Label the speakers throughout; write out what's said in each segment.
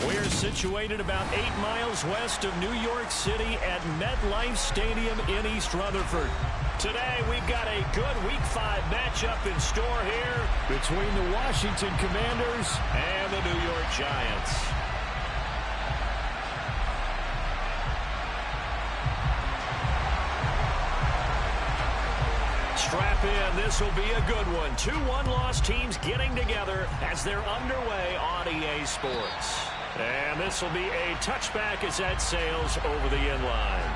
Speaker 1: We're situated about 8 miles west of New York City at MetLife Stadium in East Rutherford. Today, we've got a good Week 5 matchup in store here between the Washington Commanders and the New York Giants. Strap in. This will be a good one. 2 one-loss teams getting together as they're underway on EA Sports. And this will be a touchback as that sails over the end line.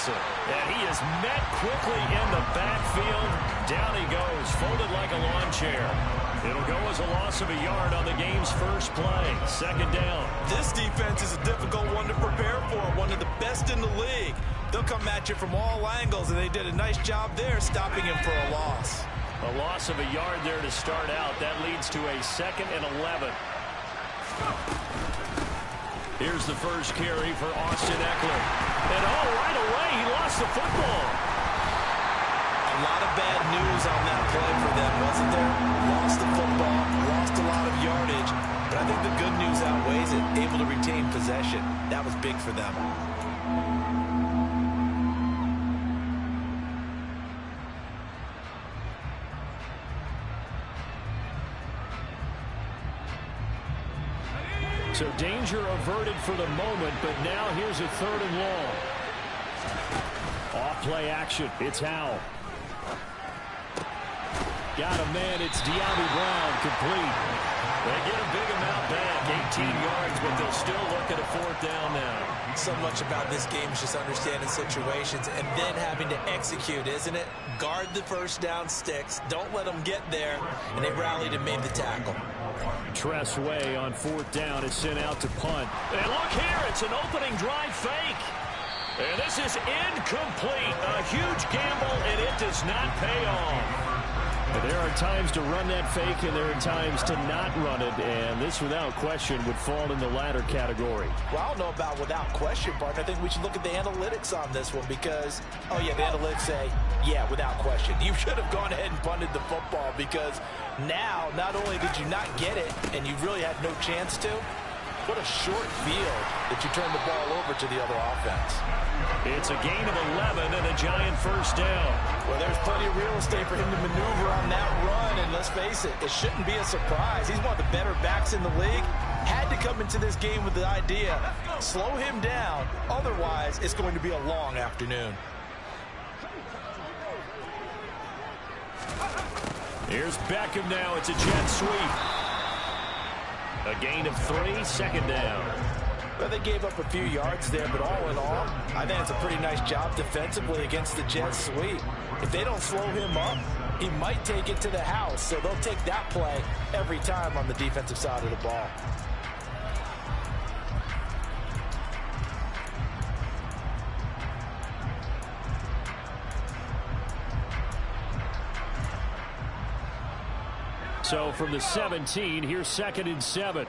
Speaker 2: And he is met quickly in the backfield. Down he goes, folded like a lawn chair. It'll go as a loss of a yard on the game's first play. Second down.
Speaker 3: This defense is a difficult one to prepare for. One of the best in the league. They'll come at you from all angles, and they did a nice job there stopping him for a loss.
Speaker 1: A loss of a yard there to start out. That leads to a 2nd and 11. Here's the first carry for Austin Eckler. And right away, he lost the football.
Speaker 3: A lot of bad news on that play for them, wasn't there? Lost the football, lost a lot of yardage. But I think the good news outweighs it. Able to retain possession. That was big for them.
Speaker 1: So danger averted for the moment, but now here's a 3rd and long. Off play action. It's Howell. Got a man. It's De'Ami Brown, complete.
Speaker 2: They get a big amount back, 18 yards, but they'll still look at a 4th down now.
Speaker 3: So much about this game is just understanding situations and then having to execute, isn't it? Guard the first down sticks. Don't let them get there. And they rallied and made the tackle.
Speaker 1: Tress Way on 4th down is sent out to punt.
Speaker 2: And look here, it's an opening drive fake. And this is incomplete. A huge gamble, and it does not pay off.
Speaker 1: There are times to run that fake, and there are times to not run it, and this, without question, would fall in the latter category.
Speaker 3: Well, I don't know about without question, Bart. I think we should look at the analytics on this one because, oh, yeah, the analytics say, yeah, without question. You should have gone ahead and punted the football because now, not only did you not get it, and you really had no chance to, what a short field that you turned the ball over to the other offense.
Speaker 1: It's a gain of 11 and a Giant first down.
Speaker 3: Well, there's plenty of real estate for him to maneuver on that run, and let's face it, it shouldn't be a surprise. He's one of the better backs in the league. Had to come into this game with the idea, slow him down, otherwise it's going to be a long afternoon.
Speaker 1: Here's Beckham now. It's a jet sweep. A gain of 3, 2nd down.
Speaker 3: Well, they gave up a few yards there, but all in all, I think it's a pretty nice job defensively against the jet sweep. If they don't slow him up, he might take it to the house, so they'll take that play every time on the defensive side of the ball.
Speaker 1: So from the 17, here's 2nd and 7.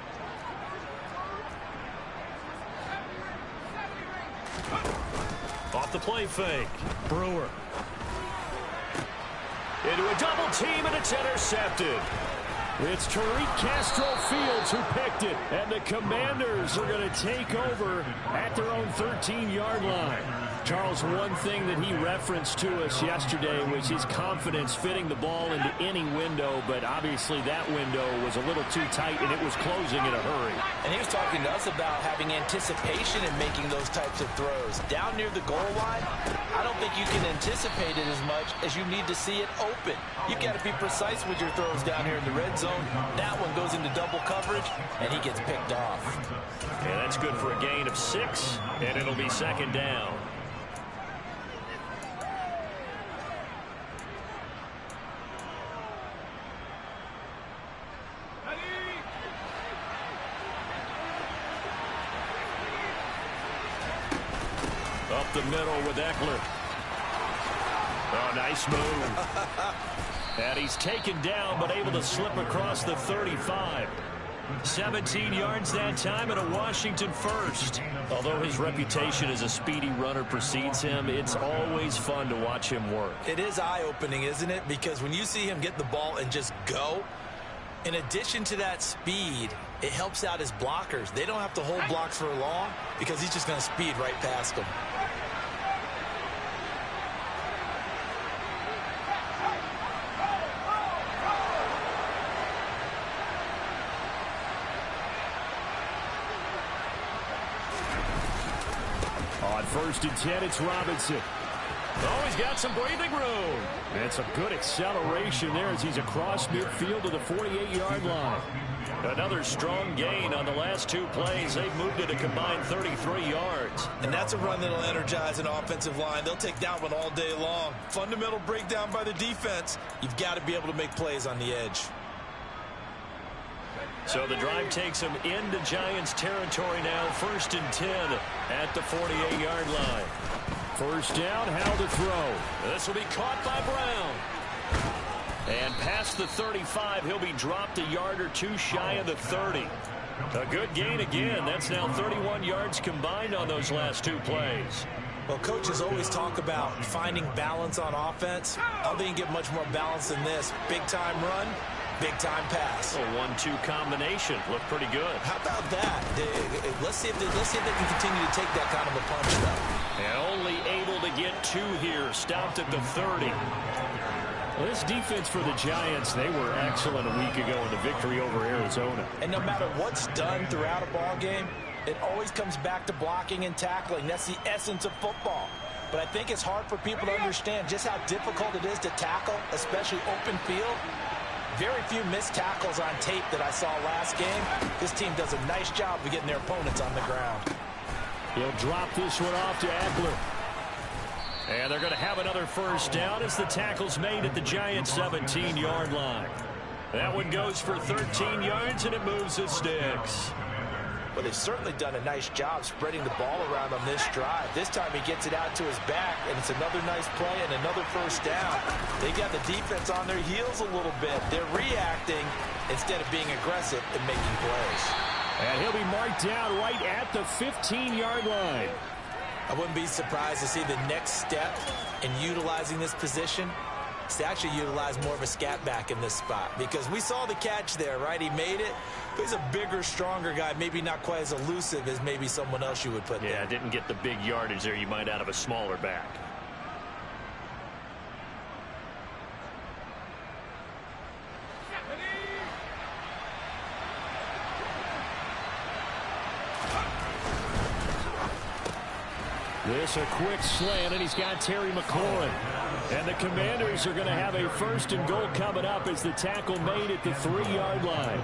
Speaker 2: Off the play fake.
Speaker 1: Brewer.
Speaker 2: Into a double team, and it's intercepted.
Speaker 1: It's Tariq Castro Fields who picked it, and the Commanders are going to take over at their own 13-yard line. Charles, one thing that he referenced to us yesterday was his confidence fitting the ball into any window, but obviously that window was a little too tight, and it was closing in a hurry.
Speaker 3: And he was talking to us about having anticipation in making those types of throws. Down near the goal line, I don't think you can anticipate it as much as you need to see it open. You've got to be precise with your throws down here in the red zone. That one goes into double coverage, and he gets picked off.
Speaker 1: Yeah, that's good for a gain of 6, and it'll be 2nd down. Up the middle with Eckler. Oh, nice move.
Speaker 2: And he's taken down, but able to slip across the 35. 17 yards that time, and a Washington first. Although his reputation as a speedy runner precedes him, it's always fun to watch him work.
Speaker 3: It is eye-opening, isn't it? Because when you see him get the ball and just go, in addition to that speed, it helps out his blockers. They don't have to hold blocks for long because he's just going to speed right past them.
Speaker 1: On 1st and 10, it's Robinson.
Speaker 2: Oh, he's got some breathing room.
Speaker 1: And some good acceleration there as he's across midfield to the 48-yard line.
Speaker 2: Another strong gain on the last 2 plays. They've moved it a combined 33 yards.
Speaker 3: And that's a run that'll energize an offensive line. They'll take that one all day long. Fundamental breakdown by the defense. You've got to be able to make plays on the edge.
Speaker 2: So the drive takes him into Giants territory now. 1st and 10 at the 48-yard line.
Speaker 1: First down, how to throw.
Speaker 2: This will be caught by Brown. And past the 35, he'll be dropped a yard or 2 shy of the 30. A good gain again. That's now 31 yards combined on those last 2 plays.
Speaker 3: Well, coaches always talk about finding balance on offense. I don't think you get much more balance than this. Big-time run, big-time pass.
Speaker 2: A 1-2 combination. Looked pretty good.
Speaker 3: How about that? Let's see if they can continue to take that kind of a punch, though.
Speaker 2: And only able to get 2 here. Stopped at the 30.
Speaker 1: Well, this defense for the Giants, they were excellent a week ago in the victory over Arizona.
Speaker 3: And no matter what's done throughout a ball game, it always comes back to blocking and tackling. That's the essence of football. But I think it's hard for people to understand just how difficult it is to tackle, especially open field. Very few missed tackles on tape that I saw last game. This team does a nice job of getting their opponents on the ground.
Speaker 1: He'll drop this one off to Eckler.
Speaker 2: And they're going to have another first down as the tackle's made at the Giants' 17-yard line. That one goes for 13 yards, and it moves the sticks.
Speaker 3: Well, they've certainly done a nice job spreading the ball around on this drive. This time he gets it out to his back, and it's another nice play and another first down. They got the defense on their heels a little bit. They're reacting instead of being aggressive and making plays.
Speaker 1: And he'll be marked down right at the 15-yard line.
Speaker 3: I wouldn't be surprised to see the next step in utilizing this position is to actually utilize more of a scat back in this spot, because we saw the catch there, right? He made it. But he's a bigger, stronger guy, maybe not quite as elusive as maybe someone else you would put there.
Speaker 2: Yeah, didn't get the big yardage there you might out of a smaller back.
Speaker 1: This a quick slant, and he's got Terry McLaurin. And the Commanders are going to have a 1st and goal coming up as the tackle made at the 3-yard line.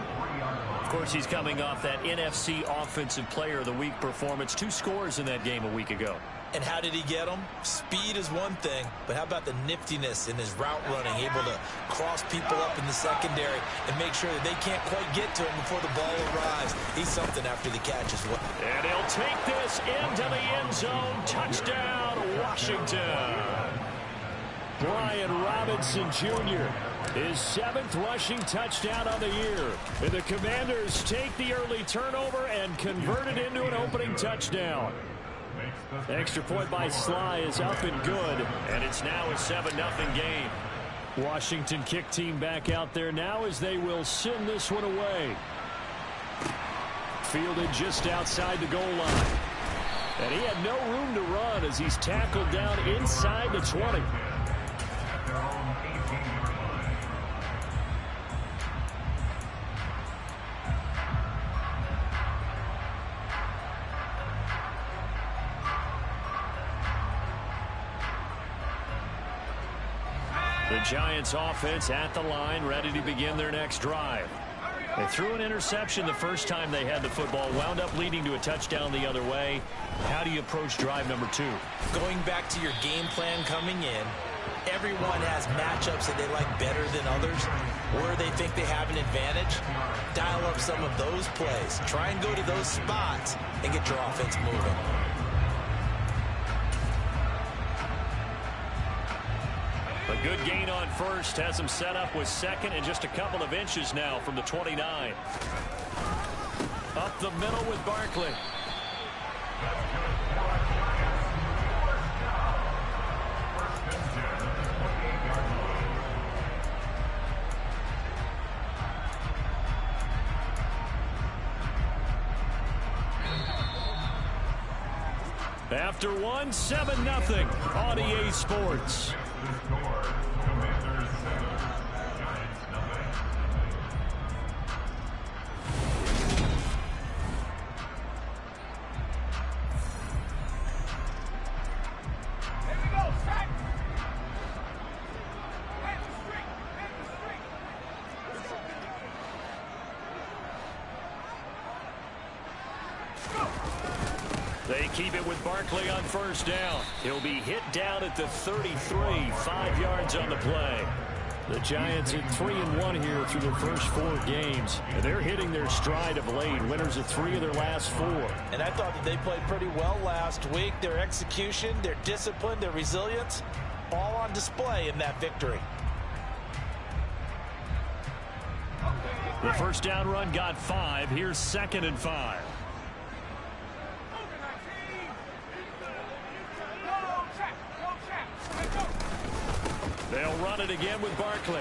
Speaker 2: Of course, he's coming off that NFC Offensive Player of the Week performance. 2 scores in that game a week ago.
Speaker 3: And how did he get them? Speed is one thing, but how about the niftiness in his route running, able to cross people up in the secondary and make sure that they can't quite get to him before the ball arrives. He's something after the catch as well.
Speaker 2: And he'll take this into the end zone. Touchdown, Washington.
Speaker 1: Brian Robinson Jr., his 7th rushing touchdown on the year. And the Commanders take the early turnover and convert it into an opening touchdown. Extra point by Sly is up and good.
Speaker 2: And it's now a 7-0 game.
Speaker 1: Washington kick team back out there now as they will send this one away. Fielded just outside the goal line. And he had no room to run as he's tackled down inside the 20.
Speaker 2: The Giants offense at the line, ready to begin their next drive. They threw an interception the first time they had the football, wound up leading to a touchdown the other way. How do you approach drive number 2?
Speaker 3: Going back to your game plan coming in, everyone has matchups that they like better than others, where they think they have an advantage. Dial up some of those plays. Try and go to those spots and get your offense moving.
Speaker 2: A good gain on first. Has him set up with second and just a couple of inches now from the 29. Up the middle with Barkley. After one, 7-0 on EA Sports. They keep it with Barkley on first down. He'll be hit down at the 33, 5 yards on the play.
Speaker 1: The Giants at 3-1 here through their first 4 games. And they're hitting their stride of late. Winners of 3 of their last 4.
Speaker 3: And I thought that they played pretty well last week. Their execution, their discipline, their resilience, all on display in that victory.
Speaker 2: The first down run got 5. Here's 2nd and 5. They'll run it again with Barkley.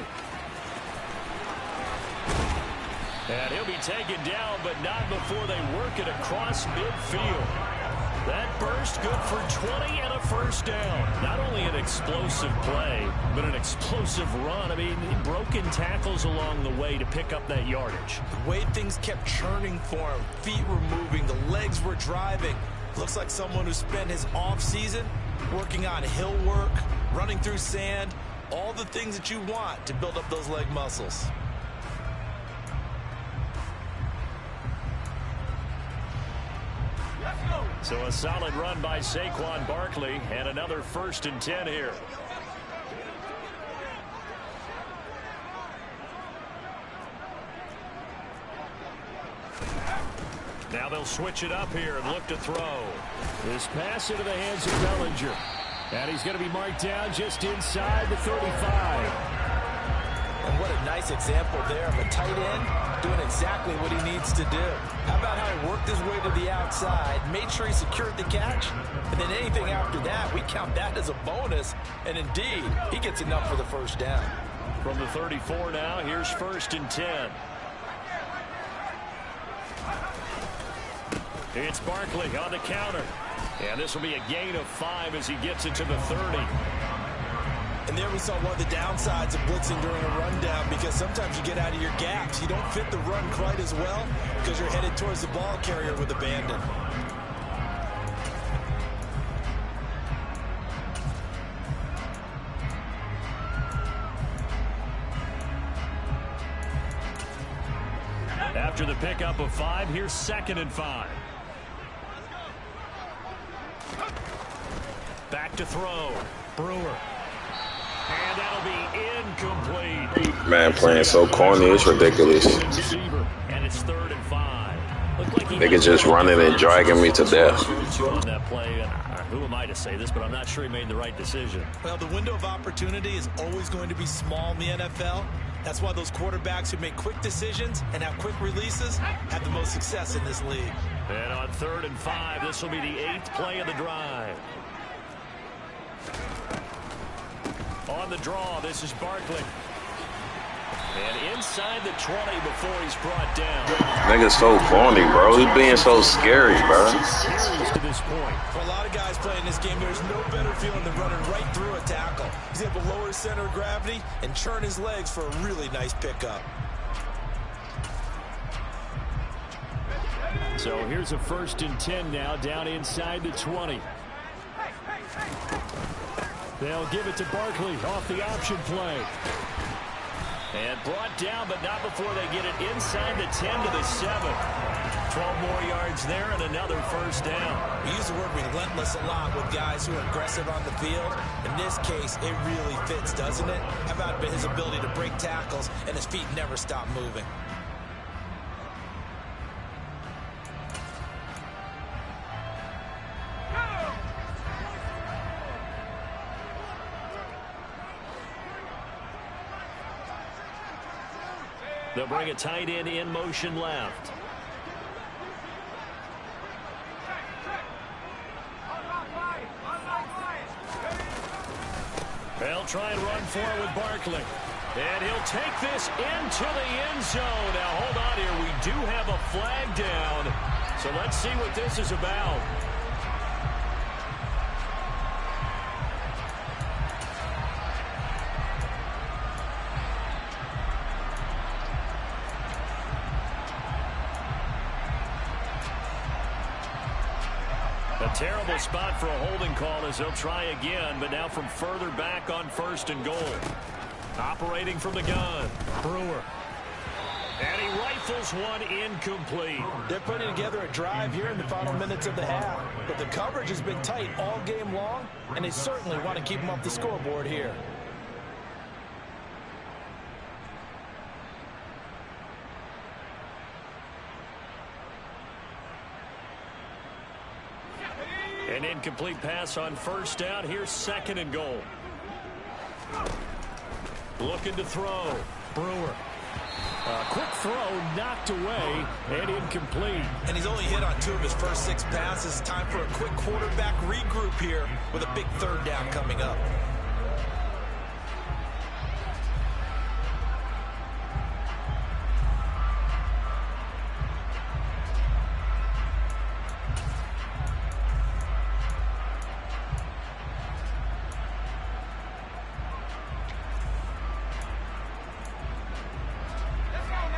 Speaker 2: And he'll be taken down, but not before they work it across midfield. That burst good for 20 and a first down. Not only an explosive play, but an explosive run. I mean, broken tackles along the way to pick up that yardage.
Speaker 3: The way things kept churning for him, feet were moving, the legs were driving. Looks like someone who spent his offseason working on hill work, running through sand, all the things that you want to build up those leg muscles.
Speaker 2: So a solid run by Saquon Barkley and another 1st and 10 here. Now they'll switch it up here and look to throw.
Speaker 1: This pass into the hands of Bellinger. And he's going to be marked down just inside the 35.
Speaker 3: And what a nice example there of a tight end doing exactly what he needs to do. How about how he worked his way to the outside, made sure he secured the catch, and then anything after that, we count that as a bonus. And indeed, he gets enough for the first down.
Speaker 2: From the 34 now, here's 1st and 10. It's Barkley on the counter. And this will be a gain of 5 as he gets it to the 30.
Speaker 3: And there we saw one of the downsides of blitzing during a rundown, because sometimes you get out of your gaps. You don't fit the run quite as well because you're headed towards the ball carrier with abandon.
Speaker 2: After the pickup of 5, here's 2nd and 5. Back to throw. Brewer. And that'll be incomplete.
Speaker 4: Man, playing so corny, it's ridiculous.
Speaker 2: And it's 3rd and 5.
Speaker 4: Niggas just running and dragging me to death.
Speaker 2: On that play, who am I to say this, but I'm not sure he made the right decision.
Speaker 3: Well, the window of opportunity is always going to be small in the NFL. That's why those quarterbacks who make quick decisions and have quick releases have the most success in this league.
Speaker 2: And on 3rd and 5, this will be the 8th play of the drive. On the draw, this is Barkley. And inside the 20 before he's brought down.
Speaker 4: Nigga's so corny, bro. He's being so scary, bro.
Speaker 2: To this point.
Speaker 3: For a lot of guys playing this game, there's no better feeling than running right through a tackle. He's able to lower his center of gravity and churn his legs for a really nice pickup.
Speaker 1: So here's a 1st and 10 now, down inside the 20. They'll give it to Barkley off the option play.
Speaker 2: And brought down, but not before they get it inside the 10 to the 7. 12 more yards there and another first down.
Speaker 3: We use the word relentless a lot with guys who are aggressive on the field. In this case, it really fits, doesn't it? How about his ability to break tackles and his feet never stop moving?
Speaker 2: They'll bring a tight end in motion left. They'll try and run for it with Barkley. And he'll take this into the end zone. Now, hold on here. We do have a flag down. So let's see what this is about. A terrible spot for a holding call as they'll try again, but now from further back on 1st and goal. Operating from the gun, Brewer. And he rifles one incomplete.
Speaker 3: They're putting together a drive here in the final minutes of the half, but the coverage has been tight all game long, and they certainly want to keep them off the scoreboard here.
Speaker 2: An incomplete pass on 1st down. Here's 2nd and goal. Looking to throw. Brewer.
Speaker 1: A quick throw knocked away and incomplete.
Speaker 3: And he's only hit on 2 of his first 6 passes. Time for a quick quarterback regroup here with a big 3rd down coming up.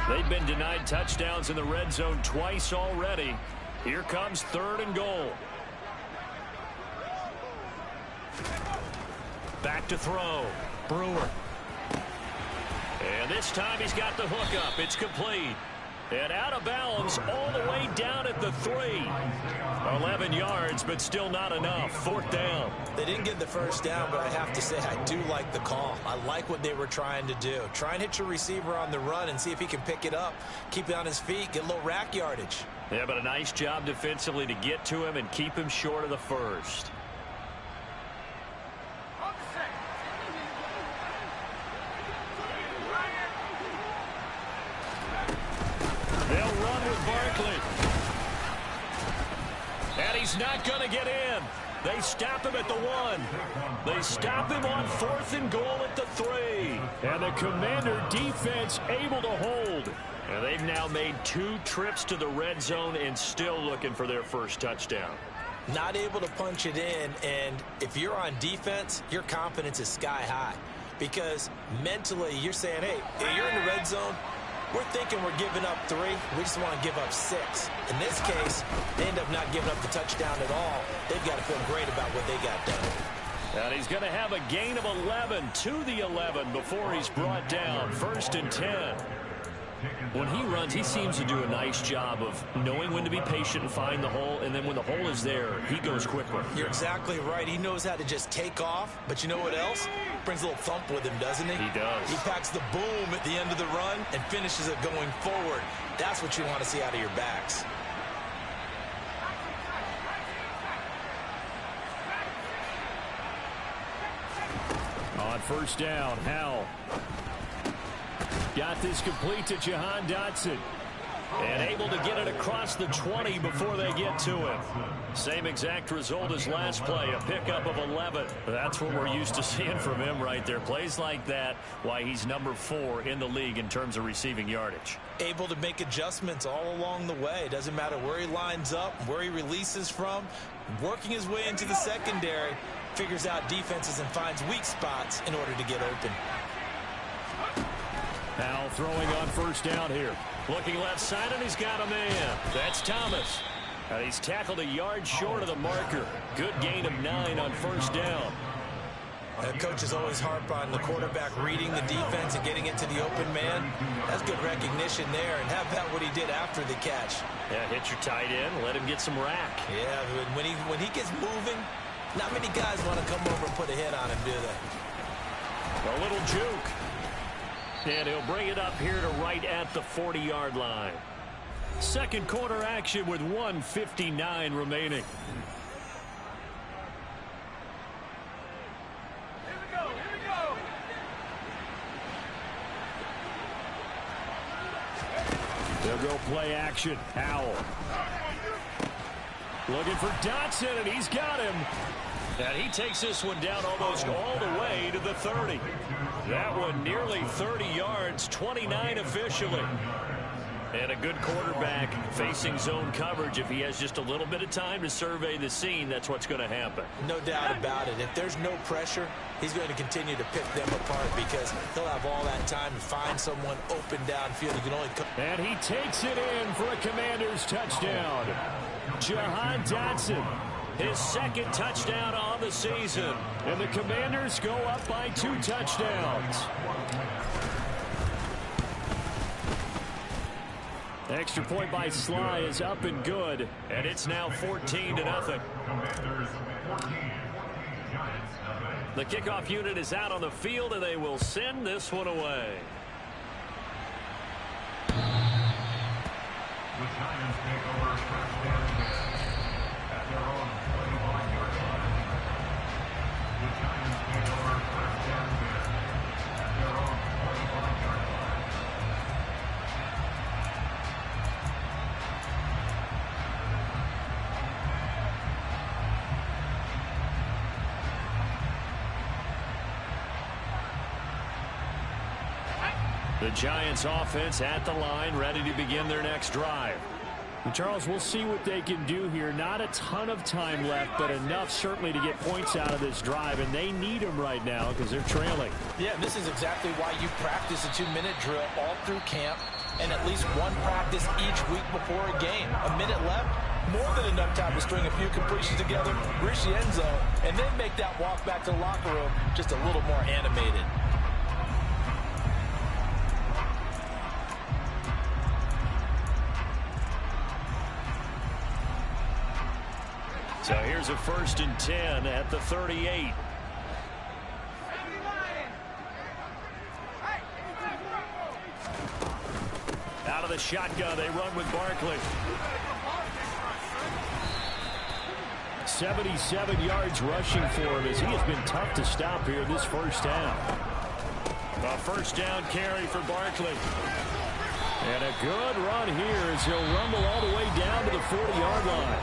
Speaker 2: They've been denied touchdowns in the red zone twice already. Here comes 3rd and goal. Back to throw. Brewer. And this time he's got the hook up. It's complete. And out of bounds all the way down at the 3. 11 yards, but still not enough. 4th down.
Speaker 3: They didn't get the 1st down, but I have to say I do like the call. I like what they were trying to do. Try and hit your receiver on the run and see if he can pick it up. Keep it on his feet. Get a little rack yardage.
Speaker 2: Yeah, but a nice job defensively to get to him and keep him short of the 1st. They'll run with Barkley. And he's not going to get in. They stop him at the 1. They stop him on 4th and goal at the 3.
Speaker 1: And the Commander defense able to hold.
Speaker 2: And they've now made 2 trips to the red zone and still looking for their 1st touchdown.
Speaker 3: Not able to punch it in, and if you're on defense, your confidence is sky high. Because mentally, you're saying, hey, you're in the red zone. We're thinking we're giving up 3. We just want to give up 6. In this case, they end up not giving up the touchdown at all. They've got to feel great about what they got done.
Speaker 2: And he's going to have a gain of 11 to the 11 before he's brought down. 1st and 10. When he runs, he seems to do a nice job of knowing when to be patient and find the hole, and then when the hole is there, he goes quickly.
Speaker 3: You're exactly right. He knows how to just take off, but you know what else? Brings a little thump with him, doesn't he?
Speaker 2: He does.
Speaker 3: He packs the boom at the end of the run and finishes it going forward. That's what you want to see out of your backs.
Speaker 1: On 1st down, Howell. Got this complete to Jahan Dotson.
Speaker 2: And able to get it across the 20 before they get to him. Same exact result as last play, a pickup of 11. That's what we're used to seeing from him right there. Plays like that, why he's number 4 in the league in terms of receiving yardage.
Speaker 3: Able to make adjustments all along the way. Doesn't matter where he lines up, where he releases from. Working his way into the secondary, figures out defenses and finds weak spots in order to get open.
Speaker 1: Howell throwing on 1st down here.
Speaker 2: Looking left side, and he's got a man. That's Thomas. And he's tackled a yard short of the marker. Good gain of 9 on 1st down.
Speaker 3: Coaches always harp on the quarterback reading the defense and getting it to the open man. That's good recognition there, and have that what he did after the catch.
Speaker 2: Yeah, hit your tight end, let him get some rack.
Speaker 3: Yeah, when he gets moving, not many guys want to come over and put a hit on him, do they?
Speaker 2: A little juke. And he'll bring it up here to right at the 40-yard line. 2nd quarter action with 1:59 remaining.
Speaker 1: They'll go play action. Howell. Looking for Dotson, and he's got him.
Speaker 2: And he takes this one down almost all the way to the 30. That one nearly 30 yards, 29 officially. And a good quarterback facing zone coverage. If he has just a little bit of time to survey the scene, that's what's going to happen.
Speaker 3: No doubt about it. If there's no pressure, he's going to continue to pick them apart because he'll have all that time to find someone open downfield. He can only come.
Speaker 1: And he takes it in for a Commanders touchdown. Jahan Dotson.
Speaker 2: His second touchdown on the season.
Speaker 1: And the Commanders go up by 2 touchdowns. Extra point by Sly is up and good.
Speaker 2: And it's now 14-0. The kickoff unit is out on the field, and they will send this one away.
Speaker 5: The Giants take over first down at their own 21-yard line. The Giants take over first down at their own 21-yard line.
Speaker 2: The Giants offense at the line, ready to begin their next drive.
Speaker 1: And Charles, we'll see what they can do here. Not a ton of time left, but enough certainly to get points out of this drive, and they need them right now because they're trailing.
Speaker 3: Yeah, and this is exactly why you practice a 2-minute drill all through camp and at least one practice each week before a game. A minute left, more than enough time to string a few completions together, reach the end zone, and then make that walk back to the locker room just a little more animated.
Speaker 2: So here's a 1st and 10 at the 38. Out of the shotgun, they run with Barkley.
Speaker 1: 77 yards rushing for him as he has been tough to stop here this first down.
Speaker 2: A first down carry for Barkley.
Speaker 1: And a good run here as he'll rumble all the way down to the 40-yard line.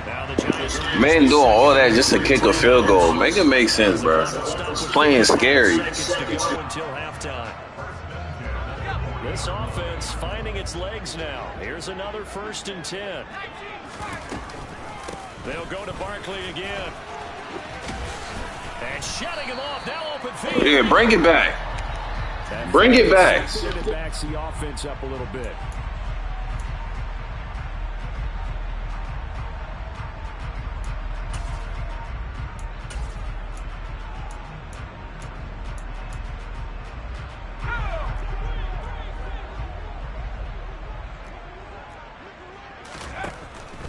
Speaker 2: Now the Giants.
Speaker 4: Man doing all that just to kick a field goal. Make it make sense, bro. It's playing scary.
Speaker 2: Seconds to go until halftime. This offense finding its legs now. Here's another 1st and 10. They'll go to Barkley again. And shutting him off. Now open field.
Speaker 4: Yeah, bring it back. Bring it back.
Speaker 1: It backs the offense up a little bit.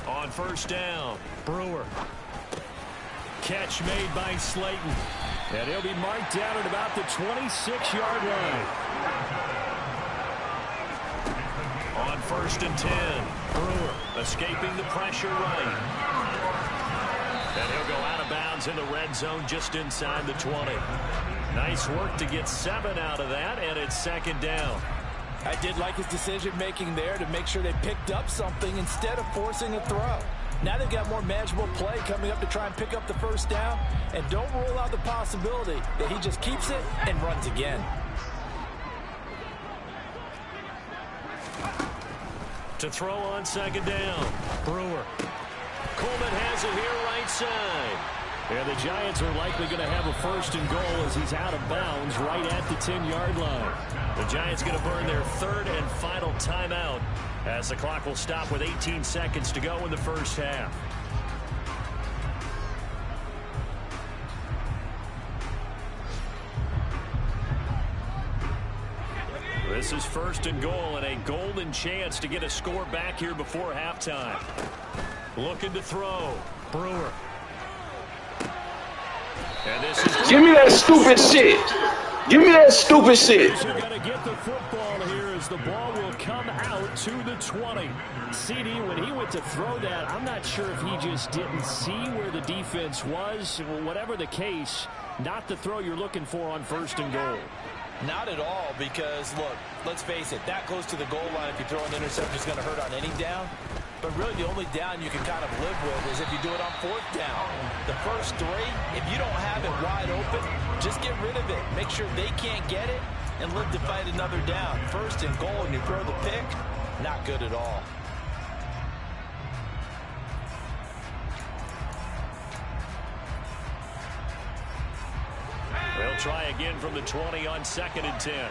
Speaker 2: On 1st down, Brewer. Catch made by Slayton.
Speaker 1: And he'll be marked down at about the 26-yard line.
Speaker 2: On 1st and 10, Brewer escaping the pressure right. And he'll go out of bounds in the red zone just inside the 20. Nice work to get 7 out of that, and it's 2nd down.
Speaker 3: I did like his decision-making there to make sure they picked up something instead of forcing a throw. Now they've got more manageable play coming up to try and pick up the first down, and don't rule out the possibility that he just keeps it and runs again.
Speaker 2: To throw on 2nd down, Brewer. Coleman has it here right side.
Speaker 1: And the Giants are likely going to have a 1st and goal as he's out of bounds right at the 10-yard line.
Speaker 2: The Giants going to burn their 3rd and final timeout as the clock will stop with 18 seconds to go in the first half. This is 1st and goal and a golden chance to get a score back here before halftime. Looking to throw. Brewer. And this is
Speaker 4: Give me that stupid shit. Give me that stupid shit.
Speaker 1: They're going to get the football here as the ball will come out to the 20. CD, when he went to throw that, I'm not sure if he just didn't see where the defense was. Whatever the case, not the throw you're looking for on 1st and goal.
Speaker 3: Not at all, because, look, let's face it, that close to the goal line, if you throw an interception, is going to hurt on any down. But really, the only down you can kind of live with is if you do it on 4th down. The first 3, if you don't have it wide open, just get rid of it. Make sure they can't get it and live to fight another down. 1st and goal, and you throw the pick, not good at all.
Speaker 2: They'll try again from the 20 on 2nd and 10.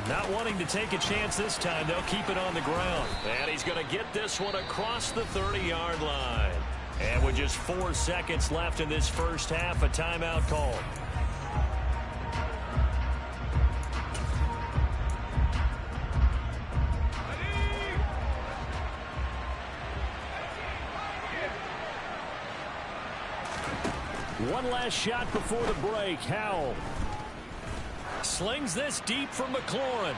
Speaker 2: Not wanting to take a chance this time, they'll keep it on the ground. And he's going to get this one across the 30-yard line. And with just 4 seconds left in this first half, a timeout called. One last shot before the break. Howell slings this deep from McLaurin.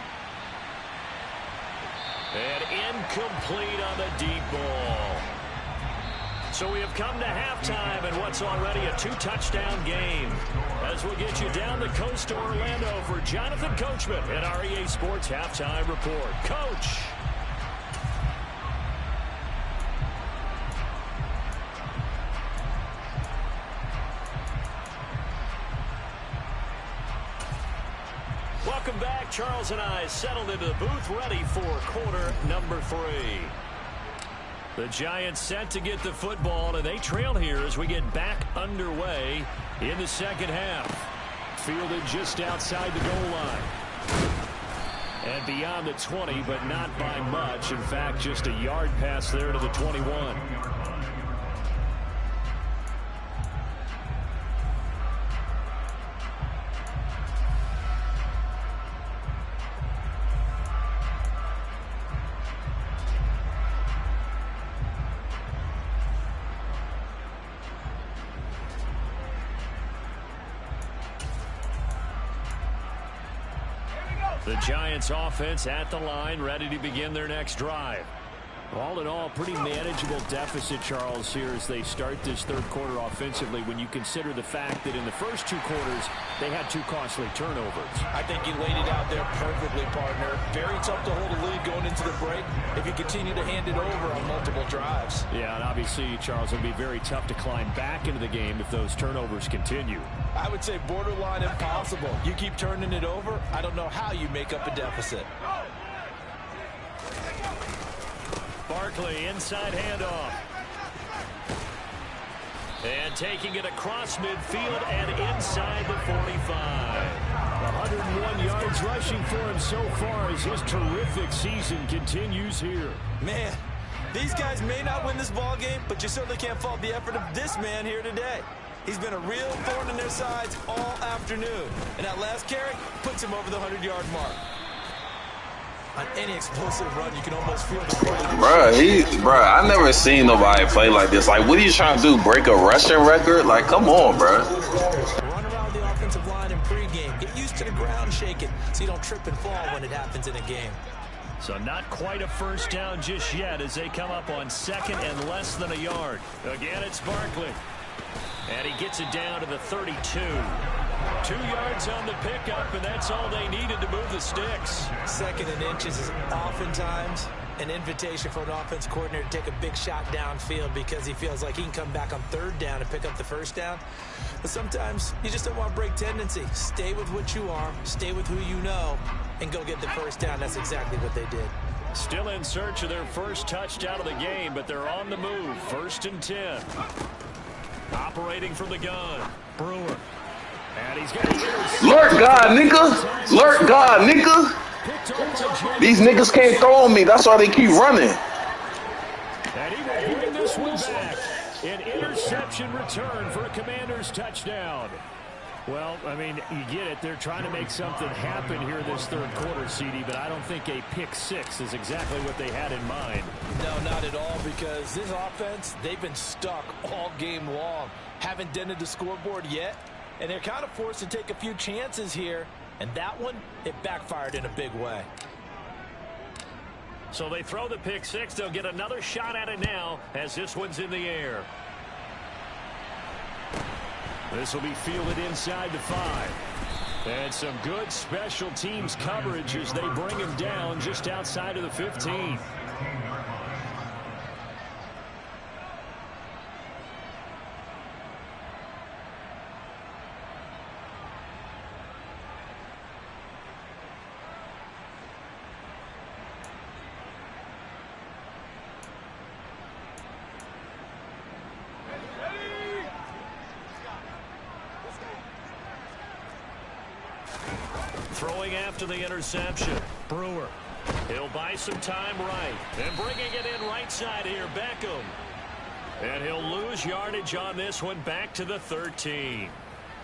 Speaker 2: And incomplete on the deep ball. So we have come to halftime in what's already a 2-touchdown game. As we'll get you down the coast to Orlando for Jonathan Coachman at our EA Sports Halftime Report. Coach. Welcome back. Charles and I settled into the booth, ready for quarter number 3. The Giants set to get the football, and they trail here as we get back underway in the second half. Fielded just outside the goal line. And beyond the 20, but not by much. In fact, just a yard pass there to the 21. The Giants offense at the line, ready to begin their next drive. All in all, pretty manageable deficit, Charles, here as they start this third quarter offensively when you consider the fact that in the first 2 quarters, they had 2 costly turnovers.
Speaker 3: I think you laid it out there perfectly, partner. Very tough to hold a lead going into the break if you continue to hand it over on multiple drives.
Speaker 2: Yeah, and obviously, Charles, it'll be very tough to climb back into the game if those turnovers continue. I would say borderline impossible. You keep turning it over, I don't know how you make up a deficit. Barkley, inside handoff. And taking it across midfield and inside the 45. 101 yards rushing for him so far as his terrific season continues here.
Speaker 3: Man, these guys may not win this ball game, but you certainly can't fault the effort of this man here today. He's been a real thorn in their sides all afternoon. And that last carry puts him over the 100-yard mark. On any explosive run, you can almost feel the
Speaker 4: Bruh, I never seen nobody play like this. Like, what are you trying to do? Break a rushing record? Like, come on, bruh.
Speaker 3: Run around the offensive line in pregame. Get used to the ground shaking so you don't trip and fall when it happens in a game.
Speaker 2: So not quite a first down just yet as they come up on 2nd and less than a yard. Again, it's Barkley. And he gets it down to the 32. 2 yards on the pickup, and that's all they needed to move the sticks.
Speaker 3: 2nd and inches is oftentimes an invitation for an offense coordinator to take a big shot downfield because he feels like he can come back on 3rd down and pick up the first down. But sometimes you just don't want to break tendency. Stay with what you are, stay with who you know, and go get the first down. That's exactly what they did.
Speaker 2: Still in search of their first touchdown of the game, but they're on the move. 1st and 10. Operating from the gun, Brewer. And he's got
Speaker 4: Lurk God, nigga. Lurk God, nigga. These niggas can't throw on me. That's why they keep running.
Speaker 2: And he will bring this one back. An interception return for a Commanders touchdown. Well, I mean, you get it. They're trying to make something happen here this third quarter, CD, but I don't think a pick 6 is exactly what they had in mind.
Speaker 3: No, not at all, because this offense, they've been stuck all game long. Haven't dented the scoreboard yet, and they're kind of forced to take a few chances here, and that one, it backfired in a big way.
Speaker 2: So they throw the pick 6. They'll get another shot at it now as this one's in the air.
Speaker 1: This will be fielded inside the 5. And some good special teams coverage as they bring him down just outside of the 15.
Speaker 2: Throwing after the interception. Brewer. He'll buy some time right. And bringing it in right side here, Beckham. And he'll lose yardage on this one back to the 13.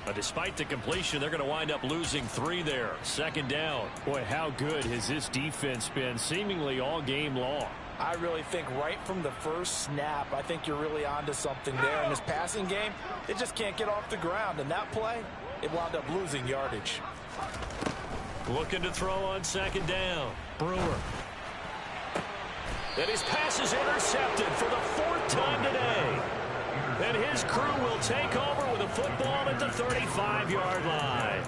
Speaker 2: But despite the completion, they're going to wind up losing 3 there. Second down.
Speaker 1: Boy, how good has this defense been seemingly all game long?
Speaker 3: I really think right from the first snap, I think you're really onto something there. In this passing game, they just can't get off the ground. And that play, it wound up losing yardage.
Speaker 2: Looking to throw on second down. Brewer. And his pass is intercepted for the 4th time today. And his crew will take over with a football at the 35-yard line.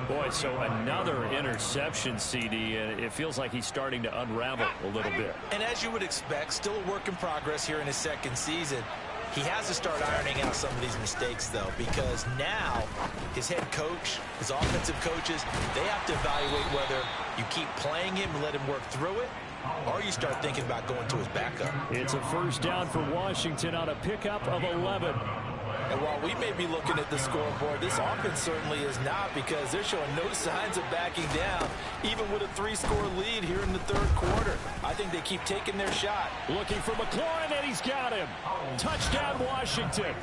Speaker 2: Boy, so another interception, CD, and it feels like he's starting to unravel a little bit.
Speaker 3: And as you would expect, still a work in progress here in his second season. He has to start ironing out some of these mistakes, though, because now his head coach, his offensive coaches, they have to evaluate whether you keep playing him and let him work through it, or you start thinking about going to his backup.
Speaker 1: It's a first down for Washington on a pickup of 11.
Speaker 3: And while we may be looking at the scoreboard, this offense certainly is not, because they're showing no signs of backing down, even with a 3-score lead here in the 3rd quarter. I think they keep taking their shot.
Speaker 1: Looking for McLaurin, and he's got him. Touchdown, Washington.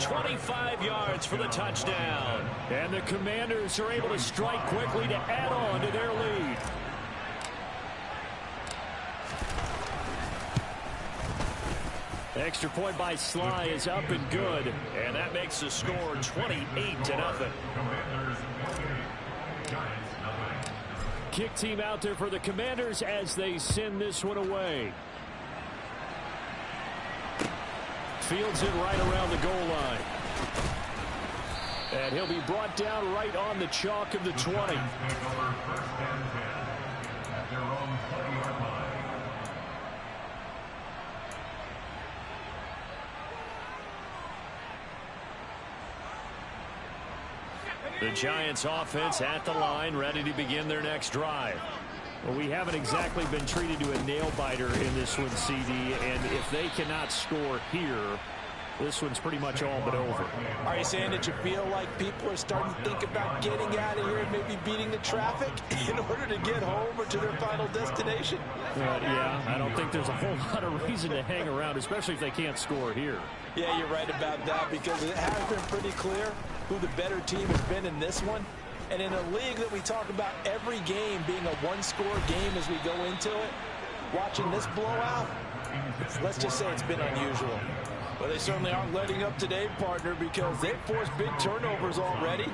Speaker 2: 25 yards for the touchdown.
Speaker 1: And the Commanders are able to strike quickly to add on to their lead. Extra point by Sly is up and good.
Speaker 2: And that makes the score 28-0.
Speaker 1: Kick team out there for the Commanders as they send this one away. Fields it right around the goal line. And he'll be brought down right on the chalk of the 20.
Speaker 2: The Giants offense at the line, ready to begin their next drive.
Speaker 1: Well, we haven't exactly been treated to a nail-biter in this one, CD, and if they cannot score here, this one's pretty much all but over.
Speaker 3: Are you saying that you feel like people are starting to think about getting out of here and maybe beating the traffic in order to get home or to their final destination?
Speaker 1: Yeah, I don't think there's a whole lot of reason to hang around, especially if they can't score here.
Speaker 3: Yeah, you're right about that, because it has been pretty clear who the better team has been in this one. And in a league that we talk about every game being a one-score game as we go into it, watching this blowout, let's just say it's been unusual. Well, they certainly aren't letting up today, partner, because they've forced big turnovers already,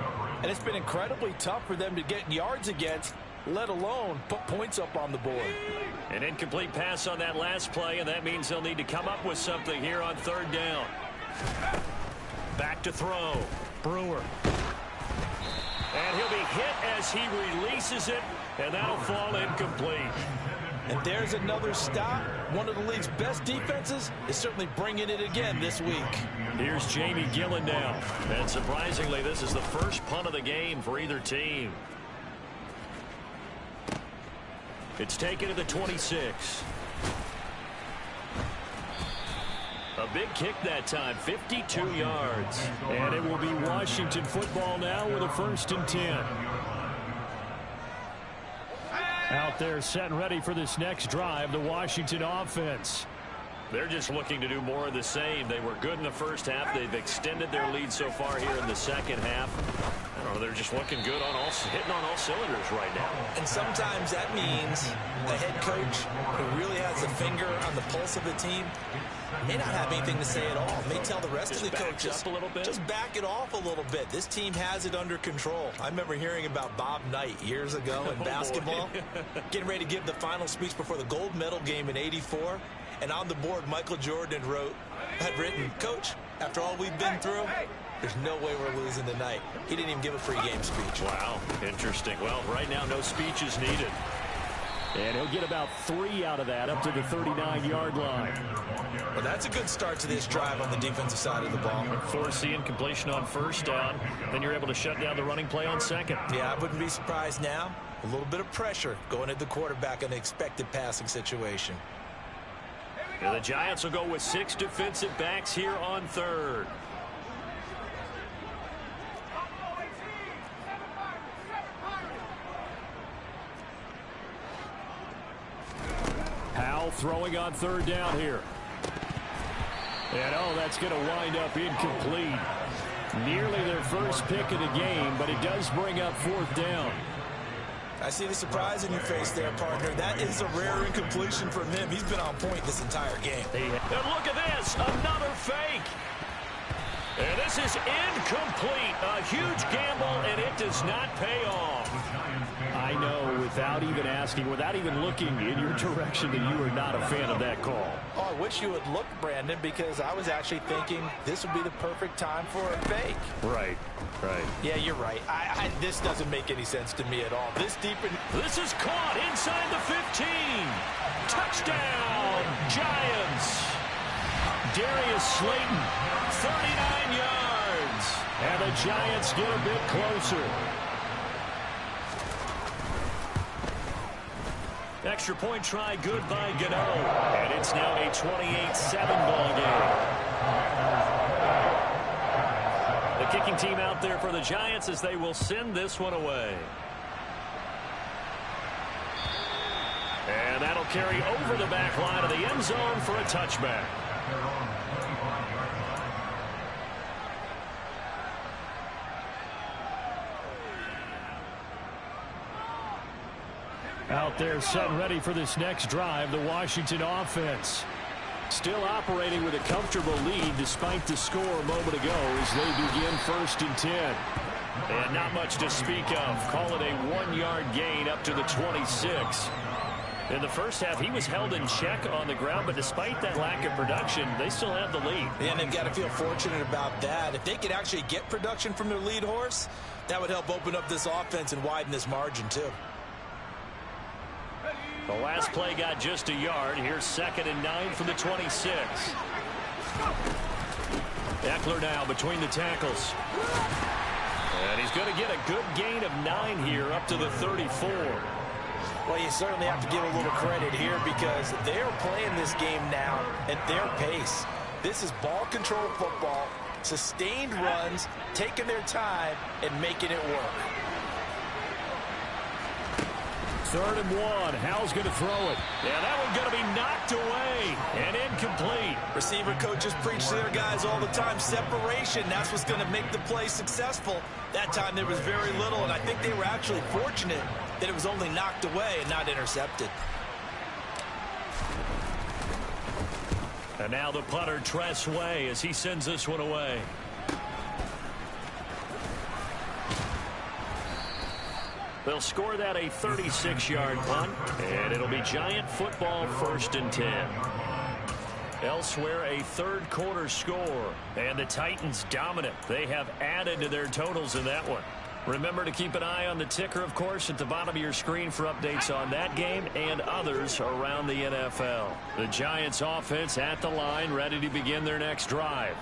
Speaker 3: and it's been incredibly tough for them to get yards against, let alone put points up on the board.
Speaker 2: An incomplete pass on that last play, and that means they'll need to come up with something here on 3rd down. Back to throw. Brewer. And he'll be hit as he releases it, and that'll fall incomplete.
Speaker 3: And there's another stop. One of the league's best defenses is certainly bringing it again this week.
Speaker 2: Here's Jamie Gillen now. And surprisingly, this is the first punt of the game for either team. It's taken to the 26. A big kick that time, 52 yards.
Speaker 1: And it will be Washington football now with a 1st and 10. Out there set and ready for this next drive, the Washington offense.
Speaker 2: They're just looking to do more of the same. They were good in the first half. They've extended their lead so far here in the second half. I don't know, they're just looking good on hitting on all cylinders right now.
Speaker 3: And sometimes that means a head coach who really has a finger on the pulse of the team may not have anything to say at all. May tell the rest of the coaches,
Speaker 2: up a little bit.
Speaker 3: Just back it off a little bit. This team has it under control. I remember hearing about Bob Knight years ago in basketball, getting ready to give the final speech before the gold medal game in '84. And on the board, Michael Jordan had written, "Coach, After all we've been through, there's no way we're losing tonight. He didn't even give a pregame speech.
Speaker 2: Wow, interesting. Well, right now, no speech is needed.
Speaker 1: And he'll get about 3 out of that, up to the 39-yard line.
Speaker 3: Well, that's a good start to this drive on the defensive side of the ball.
Speaker 2: Foreseeing completion on first down. Then you're able to shut down the running play on second.
Speaker 3: Yeah, I wouldn't be surprised now. A little bit of pressure going at the quarterback in an expected passing situation.
Speaker 2: And the Giants will go with 6 defensive backs here on third.
Speaker 1: Powell throwing on third down here. And, oh, that's going to wind up incomplete. Nearly their first pick of the game, but it does bring up fourth down.
Speaker 3: I see the surprise in your face there, partner. That is a rare incompletion from him. He's been on point this entire game.
Speaker 2: And look at this, another fake. And this is incomplete. A huge gamble, and it does not pay off.
Speaker 1: I know, without even asking, without even looking in your direction, that you are not a fan of that call.
Speaker 3: Oh, I wish you would look, Brandon, because I was actually thinking this would be the perfect time for a fake.
Speaker 1: Right.
Speaker 3: Yeah, you're right. This doesn't make any sense to me at all. This
Speaker 2: is caught inside the 15. Touchdown, Giants. Darius Slayton, 39 yards.
Speaker 1: And the Giants get a bit closer.
Speaker 2: Extra point try good by Gano. And it's now a 28-7 ball game. The kicking team out there for the Giants as they will send this one away. And that'll carry over the back line of the end zone for a touchback.
Speaker 1: Out there set and ready for this next drive, the Washington offense. Still operating with a comfortable lead despite the score a moment ago as they begin 1st and 10.
Speaker 2: And not much to speak of. Call it a 1-yard gain up to the 26. In the first half, he was held in check on the ground, but despite that lack of production, they still have the lead.
Speaker 3: And they've got to feel fortunate about that. If they could actually get production from their lead horse, that would help open up this offense and widen this margin too.
Speaker 2: The last play got just a yard. Here's 2nd and 9 from the 26. Eckler now between the tackles. And he's going to get a good gain of 9 here up to the 34.
Speaker 3: Well, you certainly have to give a little credit here because they're playing this game now at their pace. This is ball control football, sustained runs, taking their time, and making it work.
Speaker 1: 3rd and 1. Howell's going to throw it.
Speaker 2: Yeah, that one's going to be knocked away and incomplete.
Speaker 3: Receiver coaches preach to their guys all the time. Separation, that's what's going to make the play successful. That time there was very little, and I think they were actually fortunate that it was only knocked away and not intercepted.
Speaker 2: And now the punter, Tress Way, as he sends this one away. They'll score that a 36-yard punt, and it'll be Giant football 1st and 10. Elsewhere, a third quarter score, and the Titans dominant. They have added to their totals in that one. Remember to keep an eye on the ticker, of course, at the bottom of your screen for updates on that game and others around the NFL. The Giants offense at the line, ready to begin their next drive.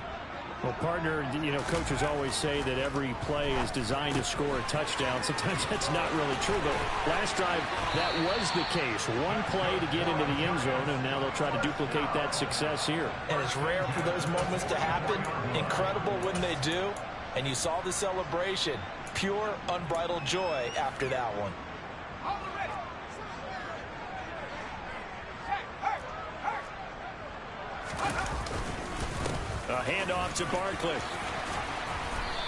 Speaker 1: Well, partner, you know, coaches always say that every play is designed to score a touchdown. Sometimes that's not really true, but last drive, that was the case. One play to get into the end zone, and now they'll try to duplicate that success here.
Speaker 3: And it's rare for those moments to happen. Incredible when they do. And you saw the celebration. Pure, unbridled joy after that one.
Speaker 1: A handoff to Barkley.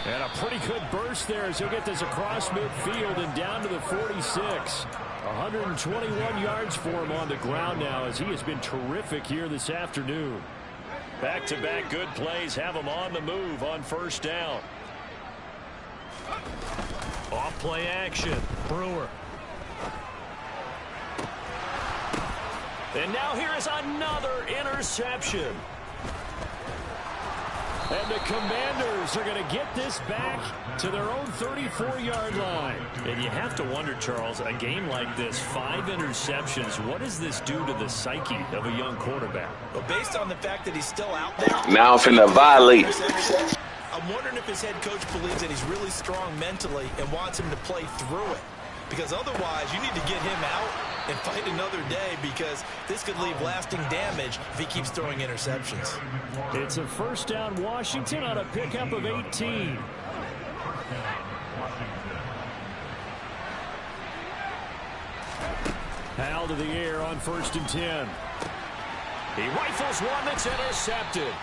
Speaker 1: And a pretty good burst there as he'll get this across midfield and down to the 46. 121 yards for him on the ground now as he has been terrific here this afternoon.
Speaker 2: Back-to-back good plays have him on the move on 1st down. Off play action. Brewer. And now here is another interception.
Speaker 1: And the Commanders are going to get this back to their own 34-yard line.
Speaker 2: And you have to wonder, Charles, a game like this, 5 interceptions, what does this do to the psyche of a young quarterback?
Speaker 3: Well, based on the fact that he's still out there.
Speaker 4: Now I'm finna violate.
Speaker 3: I'm wondering if his head coach believes that he's really strong mentally and wants him to play through it. Because otherwise, you need to get him out and fight another day, because this could leave lasting damage if he keeps throwing interceptions.
Speaker 1: It's a first down, Washington, on a pickup of 18. Hal to the air on 1st and 10. He rifles one that's intercepted.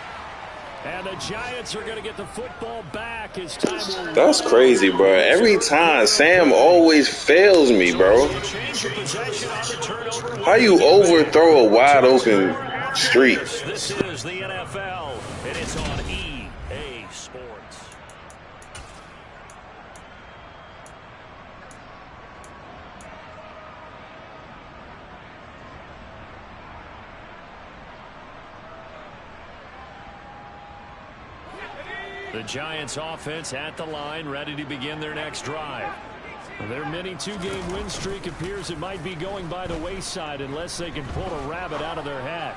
Speaker 1: And the Giants are going to get the football back as time will.
Speaker 4: That's crazy, bro. Every time, Sam always fails me, bro. How you overthrow a wide open street?
Speaker 2: This is the NFL, and it's on EA Sports. The Giants offense at the line, ready to begin their next drive. Their mini 2-game win streak appears it might be going by the wayside unless they can pull a rabbit out of their hat.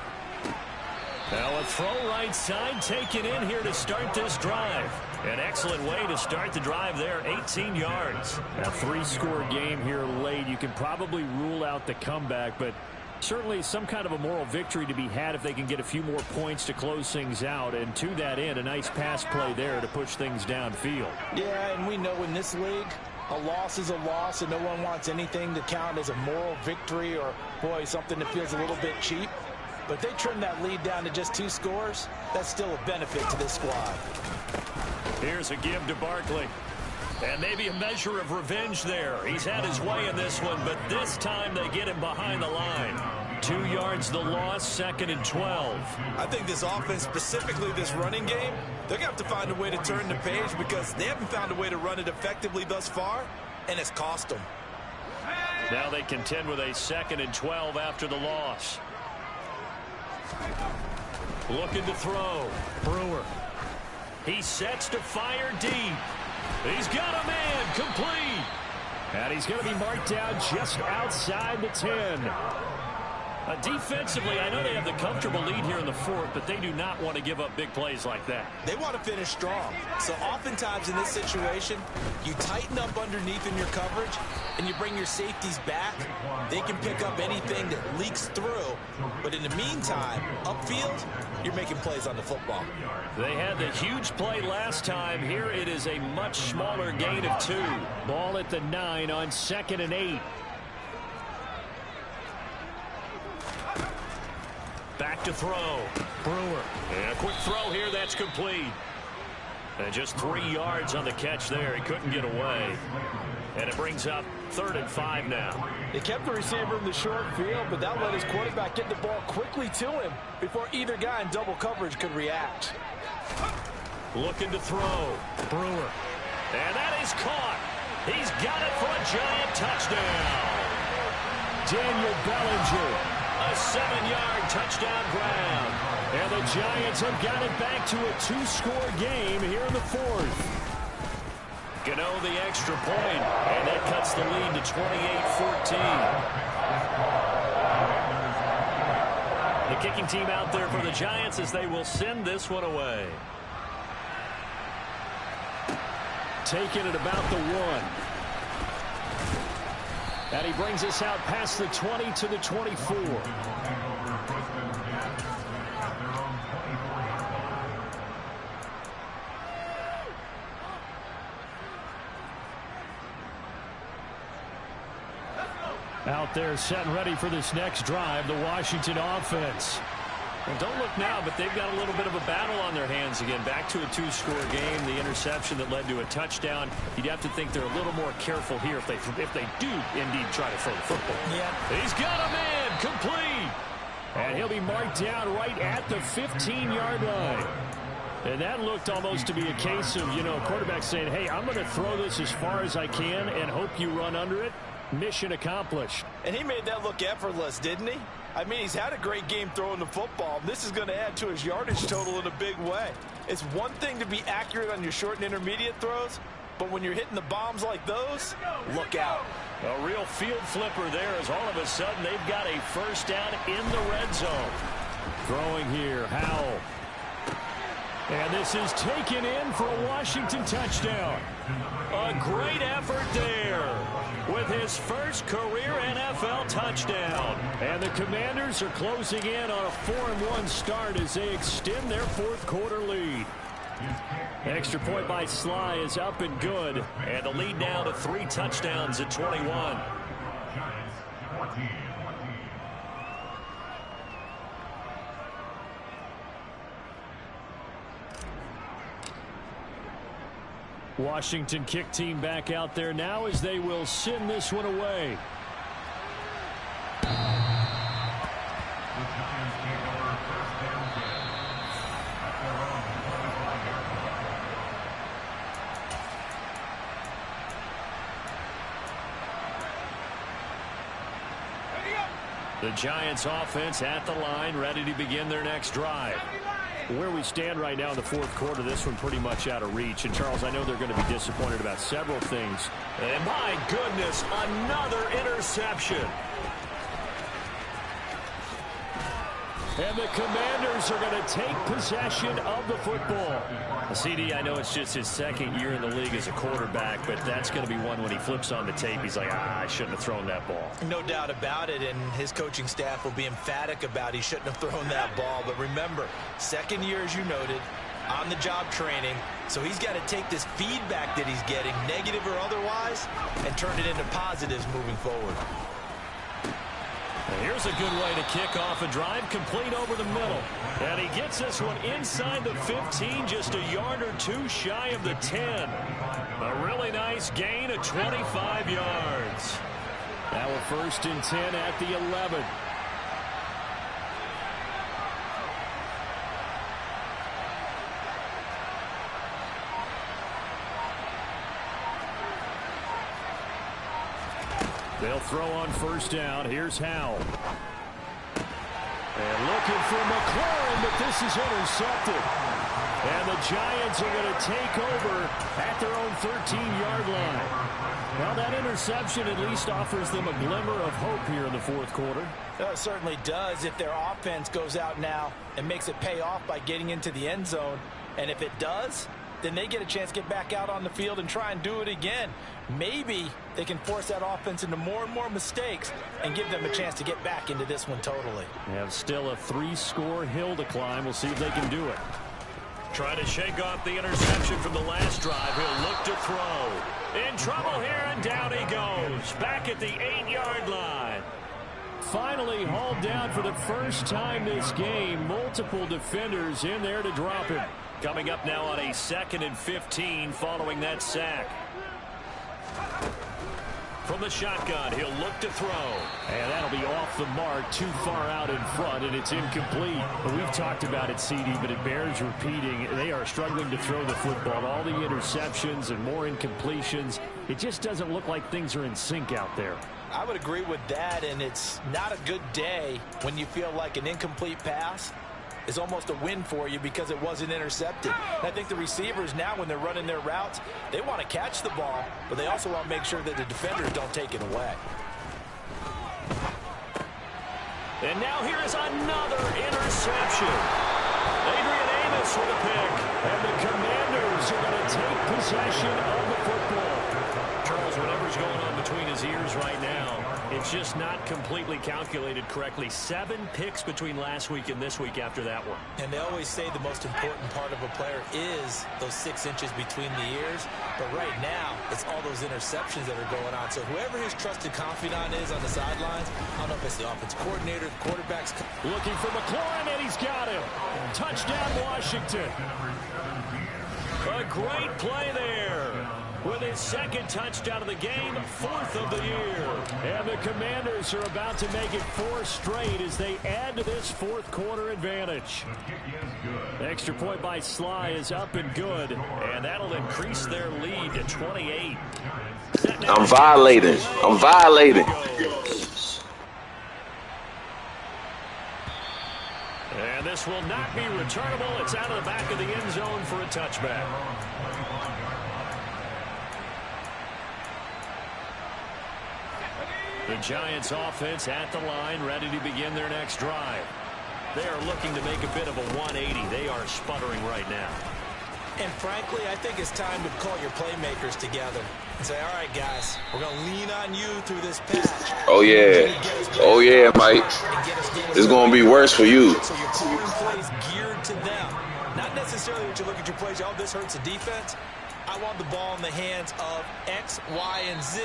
Speaker 2: Now a throw right side taken in here to start this drive. An excellent way to start the drive there, 18 yards.
Speaker 1: A 3-score game here late. You can probably rule out the comeback, but certainly some kind of a moral victory to be had if they can get a few more points to close things out. And to that end, a nice pass play there to push things downfield.
Speaker 3: Yeah, and we know in this league, a loss is a loss, and no one wants anything to count as a moral victory or, boy, something that feels a little bit cheap. But they trim that lead down to just 2 scores. That's still a benefit to this squad.
Speaker 2: Here's a give to Barkley. And maybe a measure of revenge there. He's had his way in this one, but this time they get him behind the line. 2 yards the loss, 2nd and 12.
Speaker 3: I think this offense, specifically this running game, they're going to have to find a way to turn the page, because they haven't found a way to run it effectively thus far, and it's cost them.
Speaker 2: Now they contend with a 2nd and 12 after the loss. Looking to throw. Brewer. He sets to fire deep. He's got a man, complete.
Speaker 1: And he's going to be marked down just outside the 10.
Speaker 2: Defensively, I know they have the comfortable lead here in the 4th, but they do not want to give up big plays like that.
Speaker 3: They want to finish strong. So oftentimes in this situation, you tighten up underneath in your coverage, and you bring your safeties back. They can pick up anything that leaks through. But in the meantime, upfield, you're making plays on the football.
Speaker 2: They had the huge play last time. Here it is a much smaller gain of 2.
Speaker 1: Ball at the 9 on 2nd and 8.
Speaker 2: Back to throw. Brewer. And a quick throw here. That's complete. And just 3 yards on the catch there. He couldn't get away. And it brings up 3rd and 5 now.
Speaker 3: They kept the receiver in the short field, but that let his quarterback get the ball quickly to him before either guy in double coverage could react.
Speaker 2: Looking to throw. Brewer. And that is caught. He's got it for a giant touchdown.
Speaker 1: Daniel Bellinger.
Speaker 2: A 7-yard touchdown grab.
Speaker 1: And the Giants have got it back to a 2-score game here in the 4th.
Speaker 2: Gano the extra point, and that cuts the lead to 28-14. The kicking team out there for the Giants as they will send this one away.
Speaker 1: Taking it about the 1. And he brings us out past the 20 to the 24. Out there set and ready for this next drive, the Washington offense.
Speaker 2: Well, don't look now, but they've got a little bit of a battle on their hands again. Back to a 2-score game. The interception that led to a touchdown. You'd have to think they're a little more careful here if they do indeed try to throw the football.
Speaker 3: Yeah.
Speaker 2: He's got a man, complete.
Speaker 1: And he'll be marked down right at the 15-yard line. And that looked almost to be a case of, quarterback saying, hey, I'm going to throw this as far as I can and hope you run under it. Mission accomplished.
Speaker 3: And he made that look effortless, didn't he? I mean, he's had a great game throwing the football. This is going to add to his yardage total in a big way. It's one thing to be accurate on your short and intermediate throws, but when you're hitting the bombs like those, look out.
Speaker 2: A real field flipper there as all of a sudden they've got a first down in the red zone.
Speaker 1: Throwing here, Howell. And this is taken in for a Washington touchdown.
Speaker 2: A great effort there with his first career NFL touchdown.
Speaker 1: And the Commanders are closing in on a 4-1 start as they extend their fourth quarter lead.
Speaker 2: Extra point by Sly is up and good. And the lead now to 3 touchdowns at 21.
Speaker 5: Giants 14.
Speaker 1: Washington kick team back out there now as they will send this one away.
Speaker 5: The Giants take over first down at their own 25-yard line.
Speaker 2: The Giants offense at the line, ready to begin their next drive.
Speaker 1: Where we stand right now in the fourth quarter, this one pretty much out of reach. And, Charles, I know they're going to be disappointed about several things.
Speaker 2: And, my goodness, another interception.
Speaker 1: And the Commanders are going to take possession of the football.
Speaker 2: CD, I know it's just his second year in the league as a quarterback, but that's going to be one when he flips on the tape. He's like, I shouldn't have thrown that ball.
Speaker 3: No doubt about it, and his coaching staff will be emphatic about he shouldn't have thrown that ball. But remember, second year, as you noted, on-the-job training, so he's got to take this feedback that he's getting, negative or otherwise, and turn it into positives moving forward.
Speaker 2: Here's a good way to kick off a drive, complete over the middle. And he gets this one inside the 15, just a yard or two shy of the 10. A really nice gain of 25 yards.
Speaker 1: Now a 1st and 10 at the 11. They'll throw on 1st down. Here's Howell. And looking for McLaurin, but this is intercepted. And the Giants are going to take over at their own 13-yard line. Well, that interception at least offers them a glimmer of hope here in the fourth quarter.
Speaker 3: It certainly does if their offense goes out now and makes it pay off by getting into the end zone. And if it does, then they get a chance to get back out on the field and try and do it again. Maybe they can force that offense into more and more mistakes and give them a chance to get back into this one totally.
Speaker 1: They have still a 3-score hill to climb. We'll see if they can do it.
Speaker 2: Trying to shake off the interception from the last drive. He'll look to throw. In trouble here, and down he goes. Back at the 8-yard line.
Speaker 1: Finally hauled down for the first time this game. Multiple defenders in there to drop him.
Speaker 2: Coming up now on a 2nd and 15 following that sack. From the shotgun, he'll look to throw.
Speaker 1: And that'll be off the mark, too far out in front, and it's incomplete. But we've talked about it, CD, but it bears repeating. They are struggling to throw the football. All the interceptions and more incompletions. It just doesn't look like things are in sync out there.
Speaker 3: I would agree with that, and it's not a good day when you feel like an incomplete pass is almost a win for you because it wasn't intercepted. And I think the receivers now, when they're running their routes, they want to catch the ball, but they also want to make sure that the defenders don't take it away.
Speaker 2: And now here is another interception. Adrian Amos with a pick.
Speaker 1: And the Commanders are going to take possession of the football.
Speaker 2: Charles, whatever's going on between his ears right now, it's just not completely calculated correctly. 7 picks between last week and this week after that one.
Speaker 3: And they always say the most important part of a player is those 6 inches between the ears. But right now, it's all those interceptions that are going on. So whoever his trusted confidant is on the sidelines, I don't know if it's the offense coordinator, the quarterback's.
Speaker 1: Looking for McLaurin, and he's got him. Touchdown, Washington.
Speaker 2: A great play there. With his 2nd touchdown of the game, 4th of the year.
Speaker 1: And the Commanders are about to make it 4 straight as they add to this fourth quarter advantage. Extra point by Sly is up and good, and that'll increase their lead to 28.
Speaker 4: I'm violating.
Speaker 2: this will not be returnable. It's out of the back of the end zone for a touchback. The Giants offense at the line, ready to begin their next drive. They are looking to make a bit of a 180. They are sputtering right now.
Speaker 3: And frankly, I think it's time to call your playmakers together and say, all right, guys, we're going to lean on you through this patch.
Speaker 4: Oh, yeah. Oh, yeah, Mike. It's going to be worse for you.
Speaker 3: So you're calling plays geared to them. Not necessarily that you look at your plays, oh, this hurts the defense. I want the ball in the hands of X, Y, and Z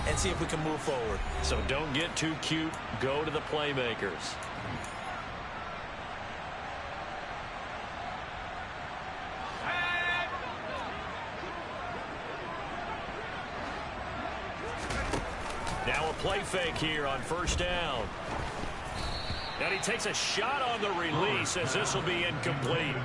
Speaker 3: and see if we can move forward.
Speaker 2: So don't get too cute. Go to the playmakers. Now a play fake here on first down. And he takes a shot on the release as this will be incomplete.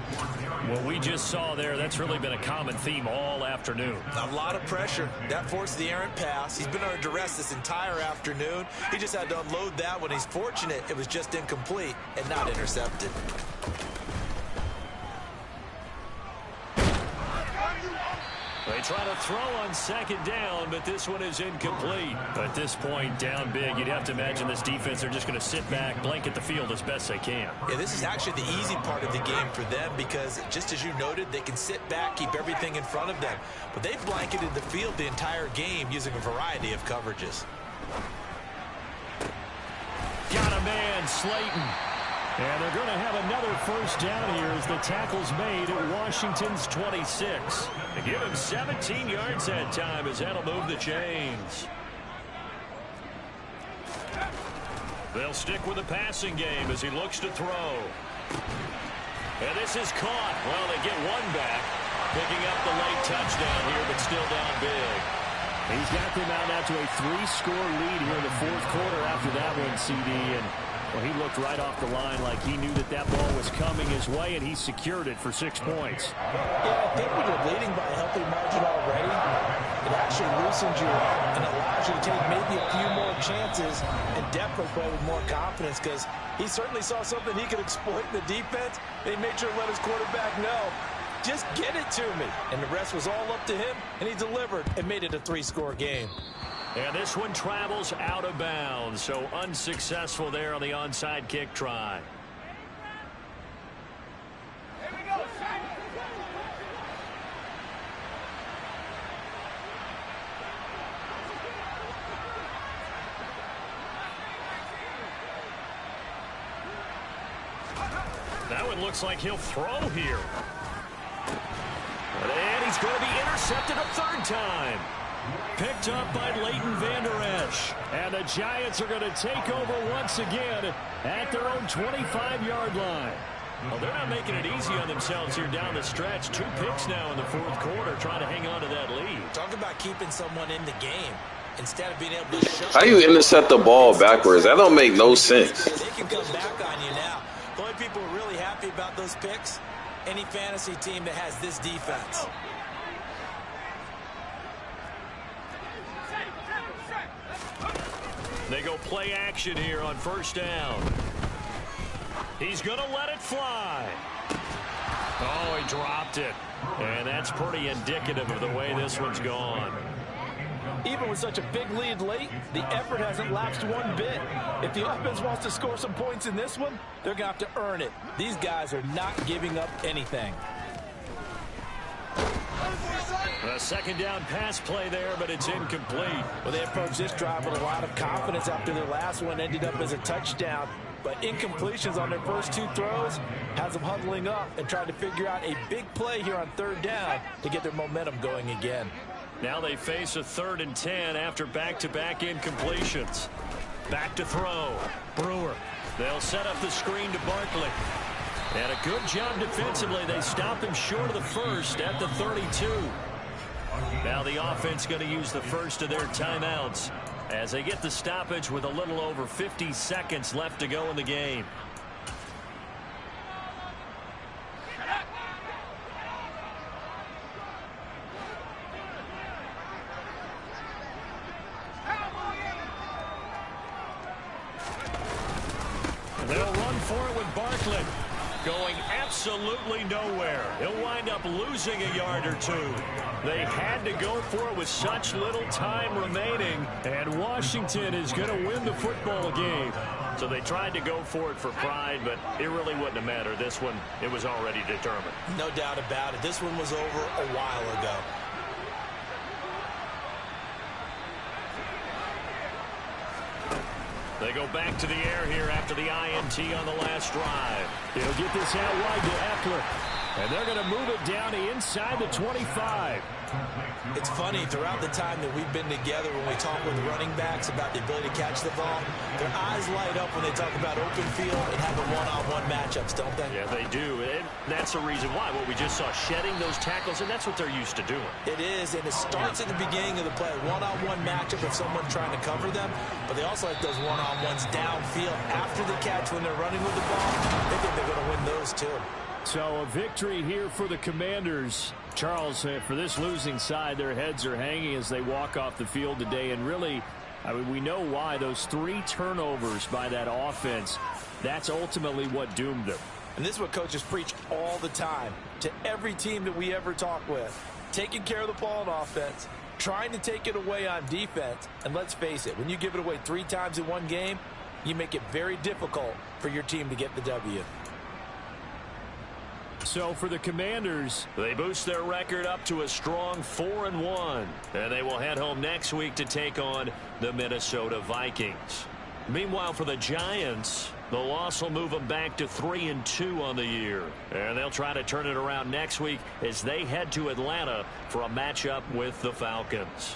Speaker 2: What we just saw there, that's really been a common theme all afternoon.
Speaker 3: A lot of pressure. That forced the errant pass. He's been under duress this entire afternoon. He just had to unload that one. He's fortunate it was just incomplete and not intercepted.
Speaker 2: They try to throw on second down, but this one is incomplete. At this point, down big, you'd have to imagine this defense, they're just going to sit back, blanket the field as best they can.
Speaker 3: Yeah, this is actually the easy part of the game for them because, just as you noted, they can sit back, keep everything in front of them. But they've blanketed the field the entire game using a variety of coverages.
Speaker 2: Got a man, Slayton. And they're going to have another first down here as the tackle's made at Washington's 26. They give him 17 yards that time as that'll move the chains. They'll stick with the passing game as he looks to throw. And this is caught. Well, they get one back, picking up the late touchdown here, but still down big.
Speaker 1: He's got them out now to a 3-score lead here in the fourth quarter after that one, CD. And well, he looked right off the line like he knew that ball was coming his way, and he secured it for 6 points.
Speaker 3: Yeah, I think when you're leading by a healthy margin already, it actually loosens you up and allows you to take maybe a few more chances and definitely play with more confidence because he certainly saw something he could exploit in the defense. They made sure to let his quarterback know, just get it to me. And the rest was all up to him, and he delivered and made it a 3-score game.
Speaker 2: And this one travels out of bounds, so unsuccessful there on the onside kick try. That one looks like he'll throw here. And he's going to be intercepted a third time. Picked up by Leighton Vander Esch.
Speaker 1: And the Giants are going to take over once again at their own 25-yard line.
Speaker 2: Well, they're not making it easy on themselves here down the stretch. 2 picks now in the fourth quarter trying to hang on to that lead.
Speaker 3: Talk about keeping someone in the game instead of being able to shut.
Speaker 4: How do you intercept the ball backwards? That don't make no sense.
Speaker 3: They can come back on you now. The only people who are really happy about those picks, any fantasy team that has this defense.
Speaker 2: They go play action here on first down. He's going to let it fly. Oh, he dropped it. And that's pretty indicative of the way this one's gone.
Speaker 3: Even with such a big lead late, the effort hasn't lapsed one bit. If the offense wants to score some points in this one, they're going to have to earn it. These guys are not giving up anything.
Speaker 2: A second down pass play there, but it's incomplete.
Speaker 3: Well, they approached this drive with a lot of confidence after their last one ended up as a touchdown. But incompletions on their first 2 throws has them huddling up and trying to figure out a big play here on third down to get their momentum going again.
Speaker 2: Now they face a 3rd and 10 after back-to-back incompletions. Back to throw. Brewer. They'll set up the screen to Barkley. And a good job defensively. They stopped him short of the first at the 32. Now the offense going to use the first of their timeouts as they get the stoppage with a little over 50 seconds left to go in the game. They'll run for it with Barkley. going absolutely nowhere. He'll wind up losing a yard or two. They had to go for it with such little time remaining, and Washington is going to win the football game. So they tried to go for it for pride, but it really wouldn't have mattered. This one, it was already determined.
Speaker 3: No doubt about it. This one was over a while ago.
Speaker 2: They go back to the air here after the INT on the last drive.
Speaker 1: He'll get this out wide to Eckler. And they're going to move it down to inside the 25.
Speaker 3: It's funny, throughout the time that we've been together, when we talk with running backs about the ability to catch the ball, their eyes light up when they talk about open field and having one-on-one matchups, don't they?
Speaker 2: Yeah, they do. And that's the reason why. What we just saw, shedding those tackles, and that's what they're used to doing.
Speaker 3: It is, and it starts at the beginning of the play. One-on-one matchup if someone's trying to cover them, but they also like those one-on-ones downfield after the catch when they're running with the ball. They think they're going to win those too.
Speaker 1: So a victory here for the Commanders. Charles, for this losing side, their heads are hanging as they walk off the field today. And really, I mean, we know why. Those 3 turnovers by that offense, that's ultimately what doomed them.
Speaker 3: And this is what coaches preach all the time to every team that we ever talk with. Taking care of the ball on offense, trying to take it away on defense. And let's face it, when you give it away 3 times in one game, you make it very difficult for your team to get the W.
Speaker 1: So for the Commanders,
Speaker 2: they boost their record up to a strong 4-1. And they will head home next week to take on the Minnesota Vikings. Meanwhile, for the Giants, the loss will move them back to 3-2 on the year. And they'll try to turn it around next week as they head to Atlanta for a matchup with the Falcons.